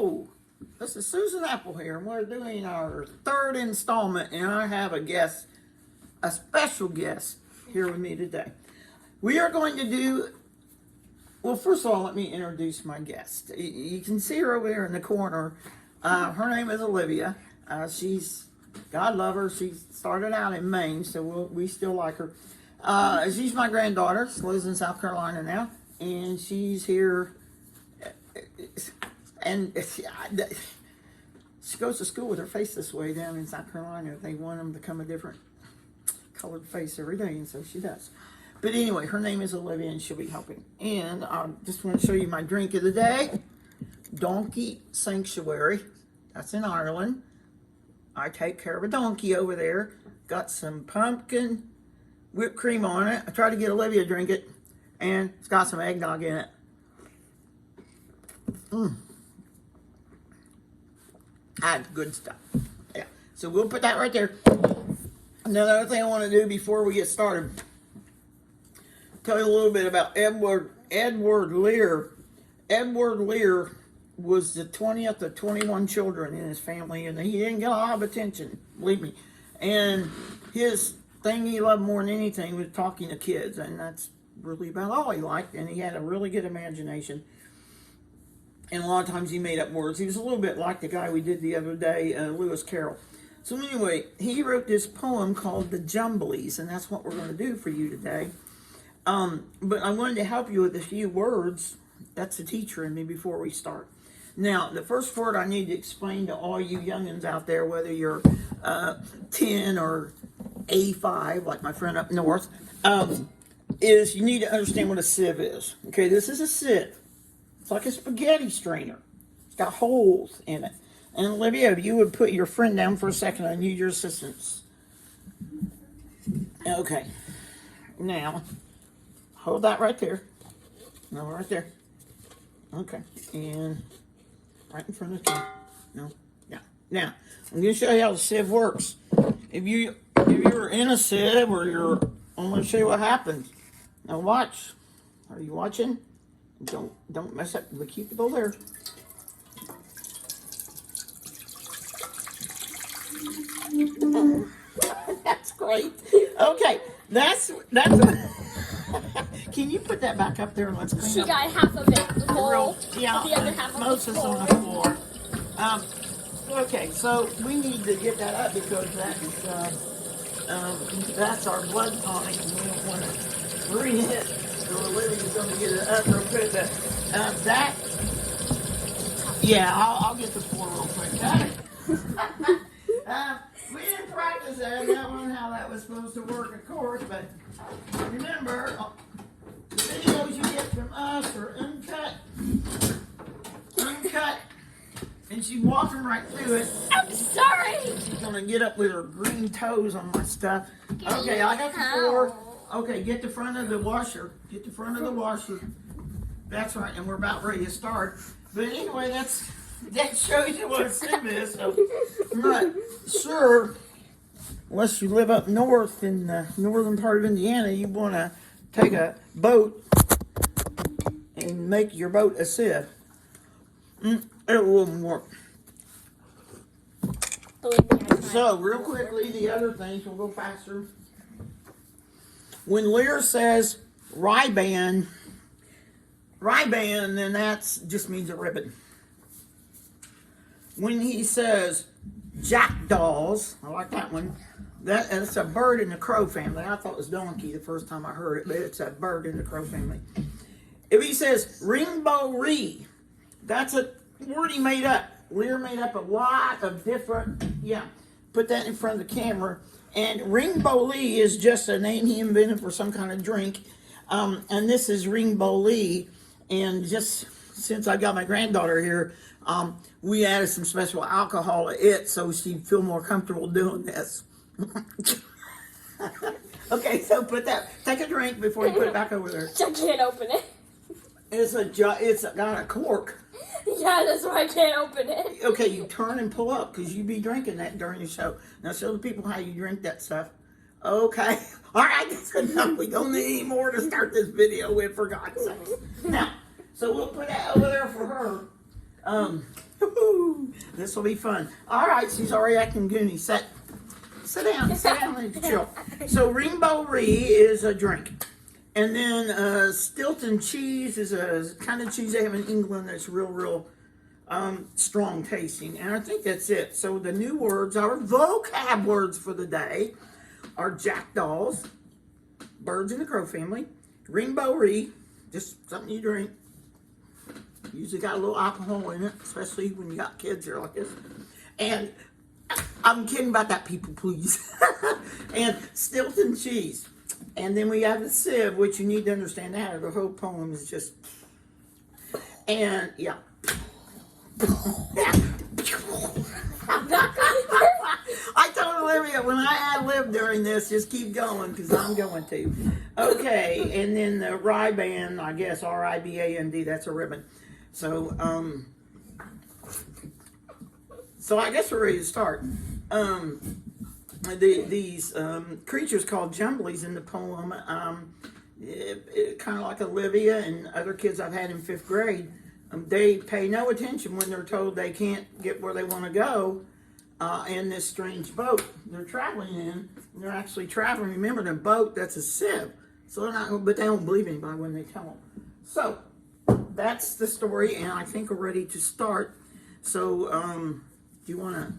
Hello, this is Susan Apple here, and we're doing our third installment, and I have a guest, a special guest here with me today. We are going to do, well, first of all, let me introduce my guest. You can see her over there in the corner. Her name is Olivia. God love her, she started out in Maine, so we still like her. She's my granddaughter. She lives in South Carolina now, and she's here. And she goes to school with her face this way down in South Carolina. They want them to come a different colored face every day, and so she does. But anyway, her name is Olivia, and she'll be helping. And I just want to show you my drink of the day. Donkey Sanctuary. That's in Ireland. I take care of a donkey over there. Got some pumpkin whipped cream on it. I tried to get Olivia to drink it, and it's got some eggnog in it. That's good stuff. Yeah. So we'll put that right there. Another thing I want to do before we get started, tell you a little bit about Edward Lear. Edward Lear was the 20th of 21 children in his family, and he didn't get a lot of attention, believe me. And his thing he loved more than anything was talking to kids, and that's really about all he liked, and he had a really good imagination. And a lot of times he made up words. He was a little bit like the guy we did the other day, Lewis Carroll. So anyway, he wrote this poem called the Jumblies, and that's what we're going to do for you today. But I wanted to help you with a few words. That's the teacher in me before we start. Now, the first word I need to explain to all you youngins out there, whether you're 10 or 85, like my friend up north, is you need to understand what a sieve is. Okay, this is a sieve. It's like a spaghetti strainer. It's got holes in it. And Olivia, if you would put your friend down for a second, I need your assistance. Okay. Now, hold that right there. No, right there. Okay. And right in front of you. No. Yeah. Now, I'm going to show you how the sieve works. If you're in a sieve or I'm going to show you what happens. Now watch. Are you watching? Don't mess up. But keep it over there. That's great. Okay, that's. Can you put that back up there and let's clean She up? got half of it. The whole, yeah, the other half most of is on the floor. Okay, so we need to get that up because that's our blood tonic, and we don't want to ruin it. So Olivia's going to get it up real quick. But I'll get the floor real quick. We didn't practice that. I don't know how that was supposed to work, of course. But remember, the videos you get from us are uncut, and she's walking right through it. I'm sorry. She's going to get up with her green toes on my stuff. Okay, I got the floor. Okay, get the front of the washer. Get the front of the washer. That's right, and we're about ready to start. But anyway, that shows you what a sieve is. So I'm not sure, unless you live up north in the northern part of Indiana, you want to take a boat and make your boat a sieve. It wouldn't work. So, real quickly, the other things, we'll go faster. When Lear says Ray-Ban, then that just means a ribbon. When he says jackdaws, I like that one. That's a bird in the crow family. I thought it was donkey the first time I heard it, but it's a bird in the crow family. If he says ringbo-ree, that's a word he made up. Lear made up a lot of different, put that in front of the camera. And ringbo-lee is just a name he invented for some kind of drink. And this is ringbo-lee. And just since I got my granddaughter here, we added some special alcohol to it so she'd feel more comfortable doing this. Okay, so take a drink before you put it back over there. I can't open it. It's got a cork. Yeah, that's why I can't open it. Okay, you turn and pull up because you be drinking that during the show. Now show the people how you drink that stuff. Okay. All right, that's enough. We don't need any more to start this video with, for God's sake. Now, so we'll put that over there for her. This will be fun. All right, she's already acting goony. Sit down and chill. So Rainbow Ree is a drink. And then Stilton cheese is a kind of cheese they have in England that's real strong tasting. And I think that's it. So the new words, our vocab words for the day are jackdaws, birds in the crow family, Rainbow Ree, just something you drink. Usually got a little alcohol in it, especially when you got kids here like this. And I'm kidding about that, people, please. And Stilton cheese. And then we have the sieve, which you need to understand that. The whole poem is just, and yeah. I told Olivia when I ad-lib during this, just keep going because I'm going to. Okay, and then the riband, I guess R-I-B-A-N-D, that's a ribbon. So, I guess we're ready to start. These creatures called Jumblies in the poem, kind of like Olivia and other kids I've had in 5th grade, they pay no attention when they're told they can't get where they want to go in this strange boat they're traveling in. They're actually traveling. Remember, the boat, that's a sieve. So they're not, but they don't believe anybody when they tell them. So that's the story, and I think we're ready to start. So, do you want to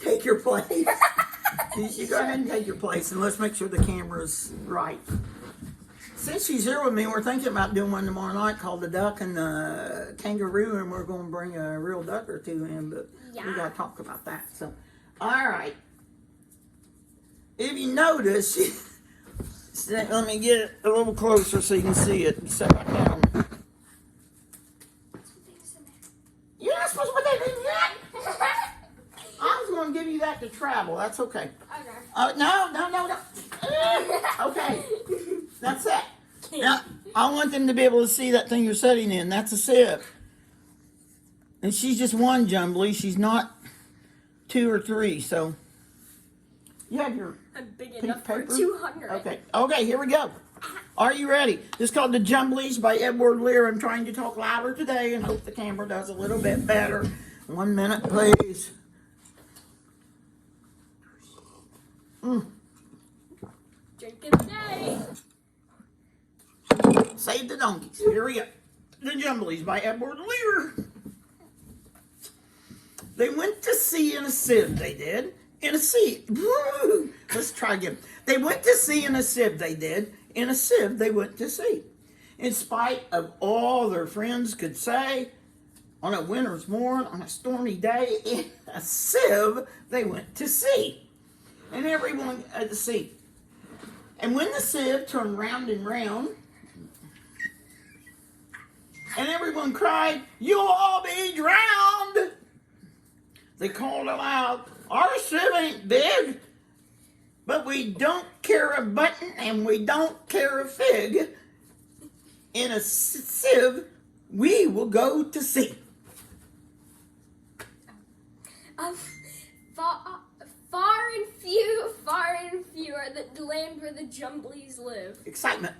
take your place? You go ahead and take your place, and let's make sure the camera's right. Since she's here with me, we're thinking about doing one tomorrow night called The Duck and the Kangaroo, and we're going to bring a real duck or two in, but we got to talk about that. So, all right. If you notice, let me get it a little closer so you can see it. Set it down. You're not supposed to put that in yet. I was going to give you that to travel. That's okay. Okay. No. Okay. That's it. Now, I want them to be able to see that thing you're sitting in. That's a sieve. And she's just one Jumbly. She's not 2 or 3. So, you have your I'm big pink enough for paper? 200. Okay, here we go. Are you ready? This is called The Jumblies by Edward Lear. I'm trying to talk louder today and hope the camera does a little bit better. 1 minute, please. Drink of the day. Save the donkeys. Here we go. The Jumblies by Edward Lear. They went to sea in a sieve, they did. In a sieve. Woo! Let's try again. They went to sea in a sieve, they did. In a sieve, they went to sea. In spite of all their friends could say, on a winter's morn, on a stormy day, in a sieve, they went to sea. And everyone at the sea. And when the sieve turned round and round, and everyone cried, "You'll all be drowned!" They called aloud, "Our sieve ain't big, but we don't care a button and we don't care a fig. In a sieve, we will go to sea." Far and few are the land where the Jumblies live. Excitement.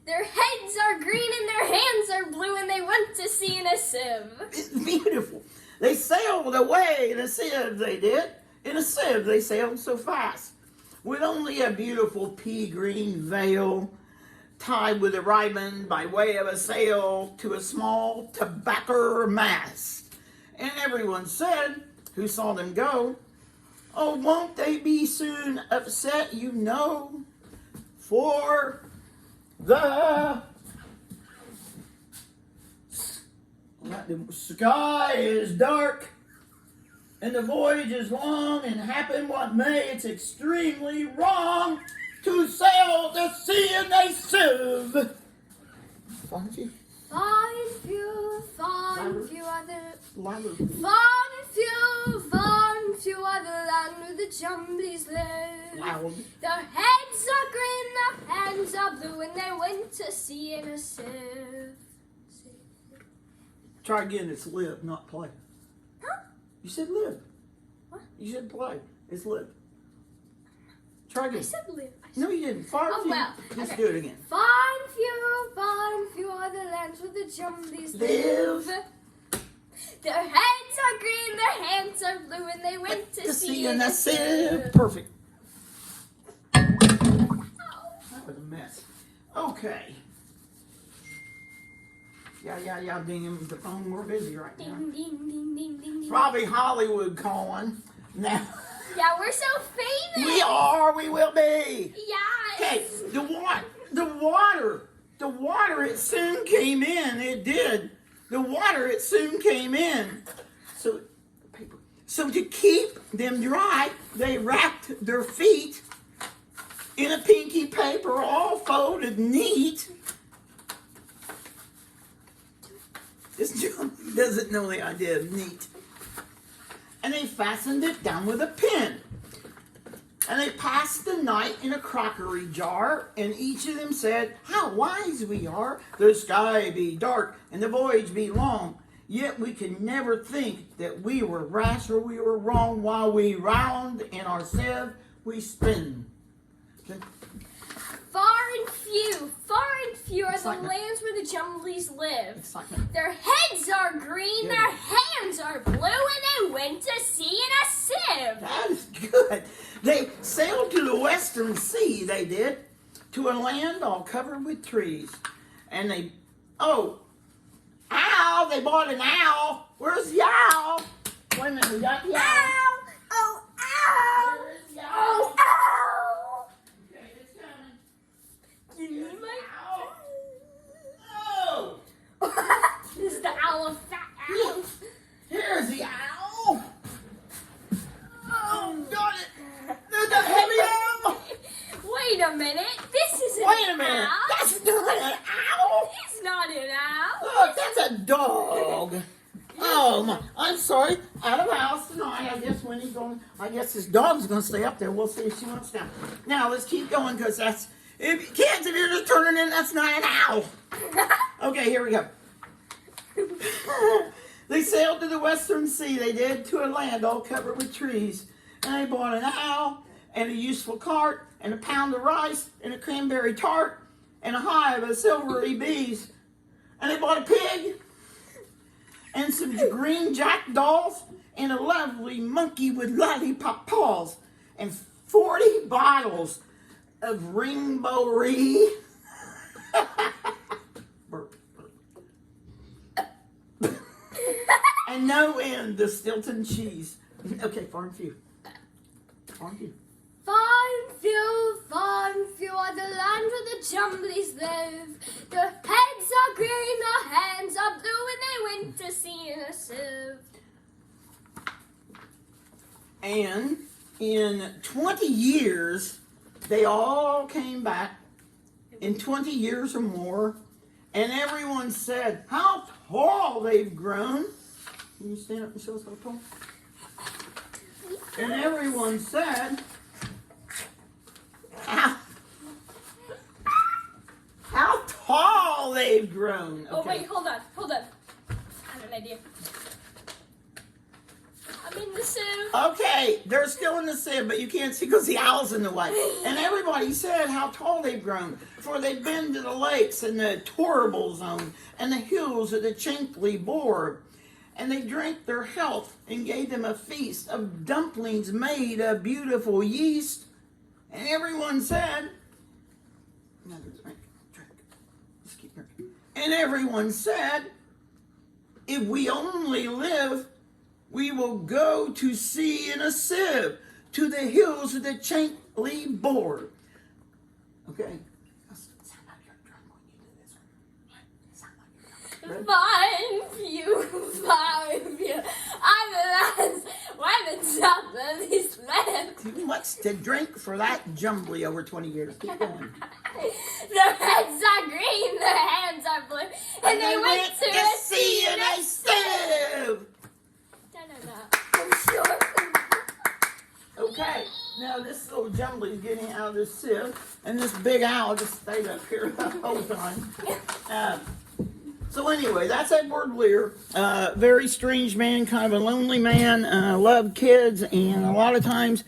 Their heads are green and their hands are blue, and they went to sea in a sieve. It's beautiful. They sailed away in a sieve, they did. In a sieve, they sailed so fast. With only a beautiful pea green veil tied with a riband by way of a sail to a small tobacco mast. And everyone said, who saw them go, "Oh, won't they be soon upset, you know, for the sky is dark and the voyage is long, and happen what may, it's extremely wrong to sail the sea in a sieve." Far and few are the land where the Jumblies live. Loud. Their heads are green, their hands are blue, and they went to sea in a sieve. Try again. It's live, not play. Huh? You said live. What? You said play. It's live. Try again. I said live. No, you didn't. Far Oh, few. well. Just Okay. do it again. Far and few are the land lands where the Jumblies Live. live. Their heads are green, their hands are blue, and they went to sea in a sieve. Perfect. That was a mess. Okay. Yeah, ding, the phone, we're busy right now. Ding, ding, ding, ding, ding, ding. Probably Hollywood calling. Now, Yeah, we're so famous. we will be. Yeah. Okay, the water, it soon came in. It did. The water, it soon came in. So to keep them dry, they wrapped their feet in a pinky paper, all folded neat. This John doesn't know the idea of neat. And they fastened it down with a pin. And they passed the night in a crockery jar, and each of them said, "How wise we are! The sky be dark, and the voyage be long. Yet we could never think that we were rash or we were wrong. While we round in our sieve, we spin." Okay. Far and few are the Excitement. lands where the Jumblies live. Excitement. Their heads are green, Good. their hands are blue, and they went to sea in a sieve. That is good. They sailed to the western sea, they did, to a land all covered with trees. And they bought an owl. Where's the owl? Wait a minute, we got the owl. Ow! Oh, ow! Where's the owl? Oh, ow! Okay, it's coming. Give me my Oh! This is the owl of fat owls. Here's the owl. Oh, got it. There's the heavy owl. Wait a minute. This isn't Wait a an minute. owl. That's not an owl. It's not an owl. Look, that's a dog. Oh my! I'm sorry. Out of house tonight. I guess Winnie's going. I guess this dog's going to stay up there. We'll see if she wants down. Now let's keep going because that's if you're just turning in, that's not an owl. Okay, here we go. They sailed to the western sea. They did, to a land all covered with trees, and they bought an owl and a useful cart and a pound of rice and a cranberry tart and a hive of silvery bees, and they bought a pig and some green jackdaws, and a lovely monkey with lollipop paws, and 40 bottles of rainbow-ree. And no end of Stilton cheese. Okay, far and few. Far and few. Far and few are the lands where the Jumblies live. Their heads are green, their hands are blue, and they went to sea in a sieve. And in 20 years, they all came back. In 20 years or more, and everyone said, "How tall they've grown." Can you stand up and show us how tall? And everyone said, how tall they've grown. Oh, wait, hold on. I have an idea. I'm in the sieve. Okay, they're still in the sieve, but you can't see because the owl's in the way. And everybody said how tall they've grown, for they've been to the lakes and the torrible zone and the hills of the Chankly board. And they drank their health and gave them a feast of dumplings made of beautiful yeast. And everyone said, another drink. Just keep drinking. And everyone said, if we only live, we will go to sea in a sieve, to the hills of the Chankly board. Okay? Sound like you're drunk when you do this. Sound like you're drunk. Far and few. I'm the lands where the Jumblies live. Too much to drink for that jumbly over 20 years. Keep going. Their heads are green, their hands are blue, and they went to a sea in a sieve. I'm sure. Okay, now this little jumbly is getting out of this sieve, and this big owl just stayed up here the whole time. So anyway, that's Edward Lear. Very strange man, kind of a lonely man, loved kids, and a lot of times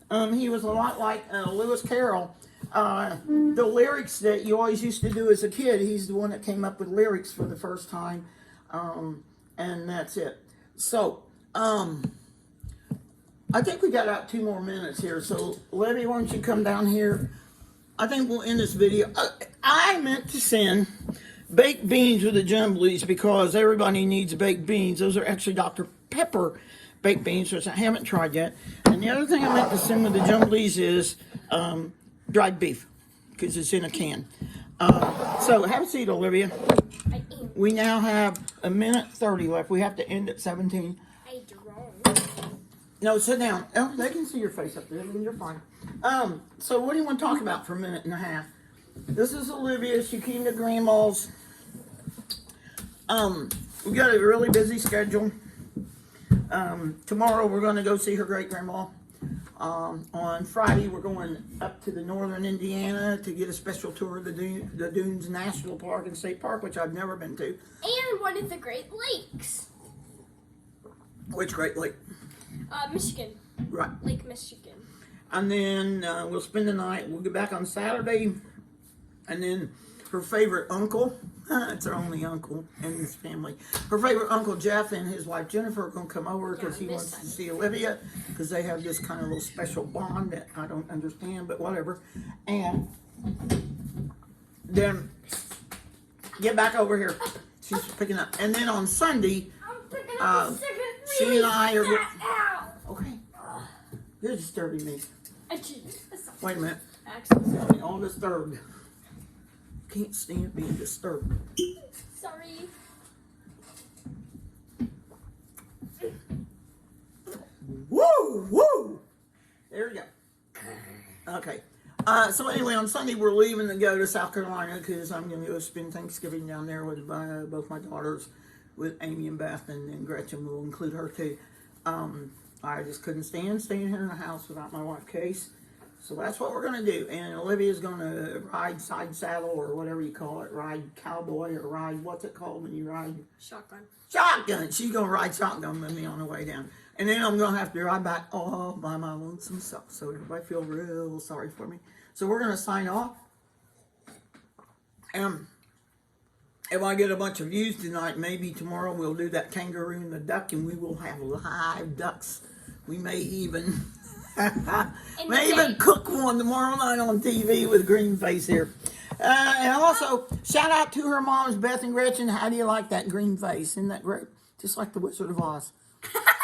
he was a lot like Lewis Carroll. the lyrics that you always used to do as a kid. He's the one that came up with lyrics for the first time, and that's it. So, I think we got about 2 more minutes here. So, Libby, why don't you come down here? I think we'll end this video. I meant to send baked beans with the Jumblies because everybody needs baked beans. Those are actually Dr. Pepper baked beans, which I haven't tried yet. And the other thing I meant to send with the Jumblies is dried beef because it's in a can. So have a seat, Olivia. We now have 1:30 left. We have to end at 17. I drove. No, sit down. Oh, they can see your face up there. You're fine. So what do you want to talk about for 1.5 minutes? This is Olivia. She came to Grandma's. We got a really busy schedule. Tomorrow we're going to go see her great grandma. On Friday we're going up to the northern Indiana to get a special tour of the Dunes National Park and State Park, which I've never been to. And one of the Great Lakes. Which Great Lake? Michigan. Right. Lake Michigan. And then we'll spend the night. We'll get back on Saturday. And then her favorite uncle, it's her only uncle in this family. Her favorite uncle Jeff and his wife Jennifer are going to come over because he wants to see Olivia because they have this kind of little special bond that I don't understand, but whatever. And then get back over here. She's picking up. And then on Sunday, I'm picking up the second she and I are. Ow! Okay. You're disturbing me. Wait a minute. Actually, All disturbed. Can't stand being disturbed. sorry. Woo! Woo! There we go. Okay. So anyway, on Sunday we're leaving to go to South Carolina because I'm going to go spend Thanksgiving down there with both my daughters, with Amy and Beth, and then Gretchen will include her too. I just couldn't stand staying here in the house without my wife Case. So that's what we're going to do. And Olivia's going to ride side saddle or whatever you call it. Ride cowboy or ride, what's it called when you ride? Shotgun. Shotgun. She's going to ride shotgun with me on the way down. And then I'm going to have to ride back all by my lonesome self. So everybody feel real sorry for me. So we're going to sign off. If I get a bunch of views tonight, maybe tomorrow we'll do that kangaroo and the duck and we will have live ducks. We may even... may even cook one tomorrow night on TV with green face here. And also, shout out to her moms, Beth and Gretchen. How do you like that green face? Isn't that great? Just like the Wizard of Oz.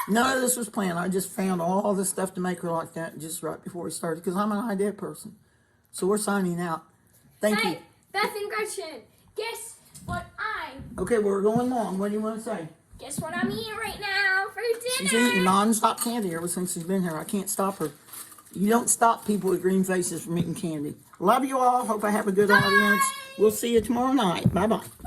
None of this was planned. I just found all this stuff to make her like that just right before we started because I'm an idea person. So we're signing out. Thank you. Beth and Gretchen, guess what Okay, we're going long. What do you want to say? Guess what I'm eating right now for dinner? She's eating non-stop candy ever since she's been here. I can't stop her. You don't stop people with green faces from eating candy. Love you all. Hope I have a good audience. We'll see you tomorrow night. Bye-bye.